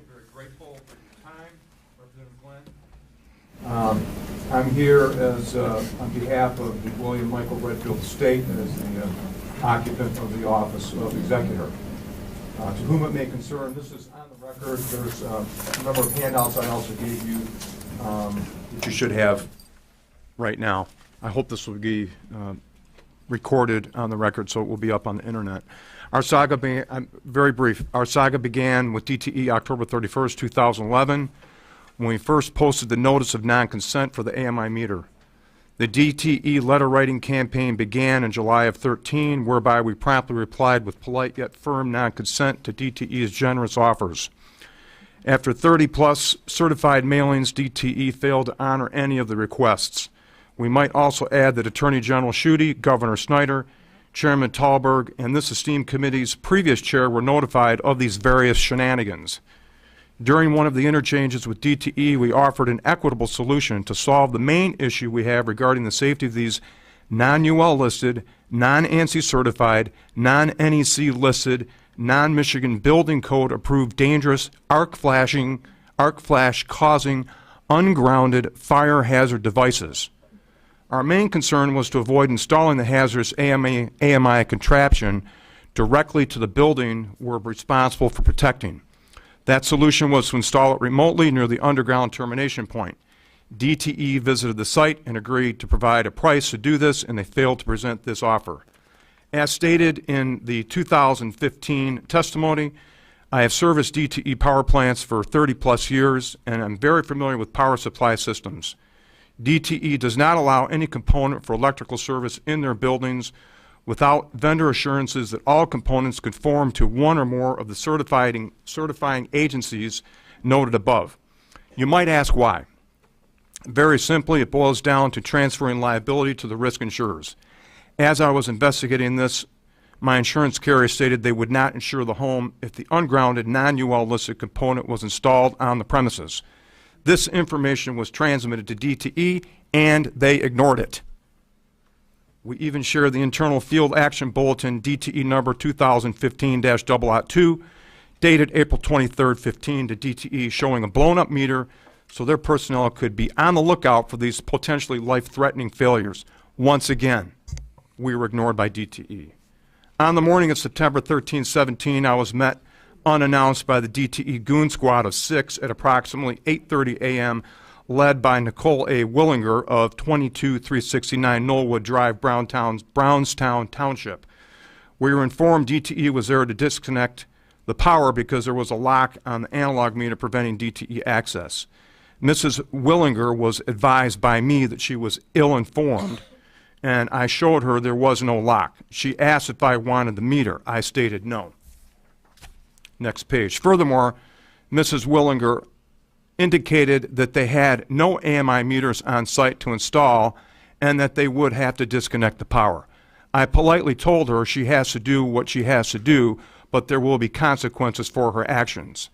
Very grateful for your time, Representative Glenn. I'm here as on behalf of the William Michael Redfield estate as the occupant of the office of executor. To whom it may concern, this is on the record. There's a number of handouts I also gave you that you should have right now. I hope this will be recorded on the record, so it will be up on the internet. Our saga, I'm very brief. Our saga began with DTE October 31st, 2011, when we first posted the notice of non-consent for the AMI meter. The DTE letter writing campaign began in July of 13, whereby we promptly replied with polite yet firm non-consent to DTE's generous offers. After 30-plus certified mailings, DTE failed to honor any of the requests. We might also add that Attorney General Schuette, Governor Snyder, Chairman Thalberg, and this esteemed committee's previous chair were notified of these various shenanigans. During one of the interchanges with DTE, we offered an equitable solution to solve the main issue we have regarding the safety of these non-UL listed, non-ANSI certified, non-NEC listed, non-Michigan Building Code approved dangerous arc flash causing ungrounded fire hazard devices. Our main concern was to avoid installing the hazardous AMI contraption directly to the building we're responsible for protecting. That solution was to install it remotely near the underground termination point. DTE visited the site and agreed to provide a price to do this, and they failed to present this offer. As stated in the 2015 testimony, I have serviced DTE power plants for 30-plus years, and I'm very familiar with power supply systems. DTE does not allow any component for electrical service in their buildings without vendor assurances that all components conform to one or more of the certifying agencies noted above. You might ask why. Very simply, it boils down to transferring liability to the risk insurers. As I was investigating this, my insurance carrier stated they would not insure the home if the ungrounded non-UL listed component was installed on the premises. This information was transmitted to DTE, and they ignored it. We even shared the internal field action bulletin DTE number 2015-002, dated April 23rd, 15 to DTE, showing a blown-up meter so their personnel could be on the lookout for these potentially life-threatening failures. Once again, we were ignored by DTE. On the morning of September 13, 17, I was met unannounced by the DTE goon squad of 6 at approximately 8:30 a.m., led by Nicole A. Willinger of 22369 Knollwood Drive, Brownstown Township. We were informed DTE was there to disconnect the power because there was a lock on the analog meter preventing DTE access. Mrs. Willinger was advised by me that she was ill-informed, and I showed her there was no lock. She asked if I wanted the meter. I stated no. Next page. Furthermore, Mrs. Willinger indicated that they had no AMI meters on site to install and that they would have to disconnect the power. I politely told her she has to do what she has to do, but there will be consequences for her actions.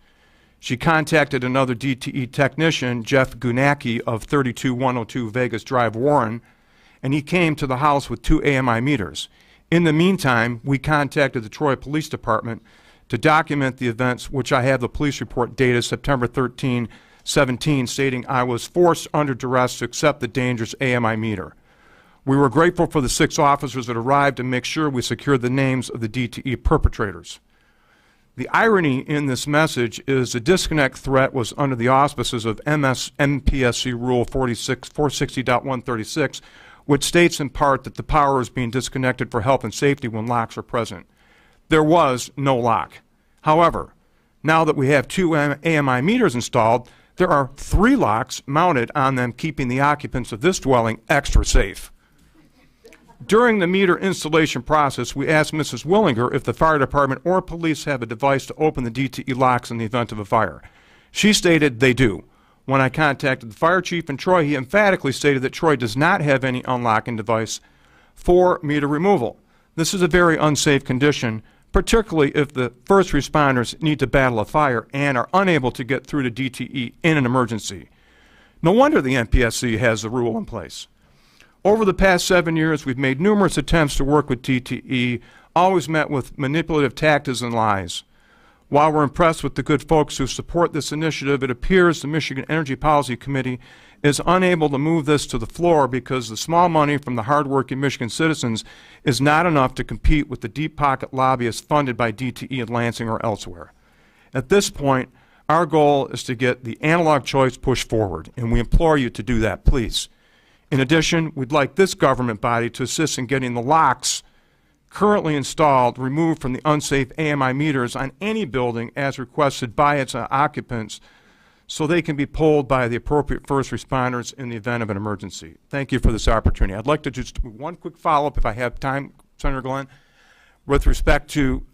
She contacted another DTE technician, Jeff Gunacki of 32102 Vegas Drive, Warren, and he came to the house with 2 AMI meters. In the meantime, we contacted the Troy Police Department to document the events, which I have the police report dated September 13, 17, stating I was forced under duress to accept the dangerous AMI meter. We were grateful for the 6 officers that arrived to make sure we secured the names of the DTE perpetrators. The irony in this message is the disconnect threat was under the auspices of MPSC Rule 460.136, which states in part that the power is being disconnected for health and safety when locks are present. There was no lock. However, now that we have 2 AMI meters installed, there are 3 locks mounted on them, keeping the occupants of this dwelling extra safe. During the meter installation process, we asked Mrs. Willinger if the fire department or police have a device to open the DTE locks in the event of a fire. She stated they do. When I contacted the fire chief in Troy, he emphatically stated that Troy does not have any unlocking device for meter removal. This is a very unsafe condition, particularly if the first responders need to battle a fire and are unable to get through to DTE in an emergency. No wonder the MPSC has the rule in place. Over the past 7 years, we've made numerous attempts to work with DTE, always met with manipulative tactics and lies. While we're impressed with the good folks who support this initiative, it appears the Michigan Energy Policy Committee is unable to move this to the floor because the small money from the hardworking Michigan citizens is not enough to compete with the deep pocket lobbyists funded by DTE in Lansing or elsewhere. At this point, our goal is to get the analog choice pushed forward, and we implore you to do that, please. In addition, we'd like this government body to assist in getting the locks currently installed removed from the unsafe AMI meters on any building as requested by its occupants so they can be pulled by the appropriate first responders in the event of an emergency. Thank you for this opportunity. I'd like to just do one quick follow-up if I have time, Senator Glenn, with respect to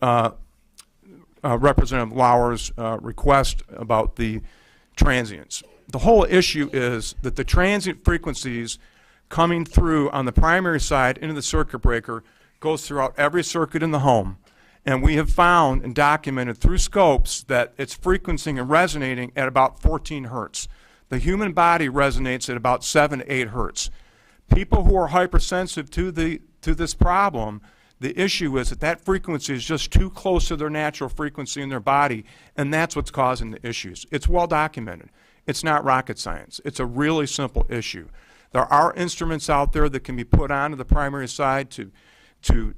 Representative Lauer's request about the transients. The whole issue is that the transient frequencies coming through on the primary side into the circuit breaker goes throughout every circuit in the home. And we have found and documented through scopes that it's frequencing and resonating at about 14 hertz. The human body resonates at about 7 to 8 hertz. People who are hypersensitive to this problem, the issue is that that frequency is just too close to their natural frequency in their body, and that's what's causing the issues. It's well documented. It's not rocket science. It's a really simple issue. There are instruments out there that can be put onto the primary side to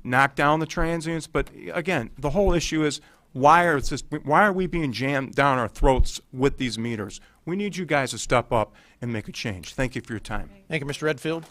knock down the transients, but again, the whole issue is why are we being jammed down our throats with these meters? We need you guys to step up and make a change. Thank you for your time. Thank you, Mr. Redfield.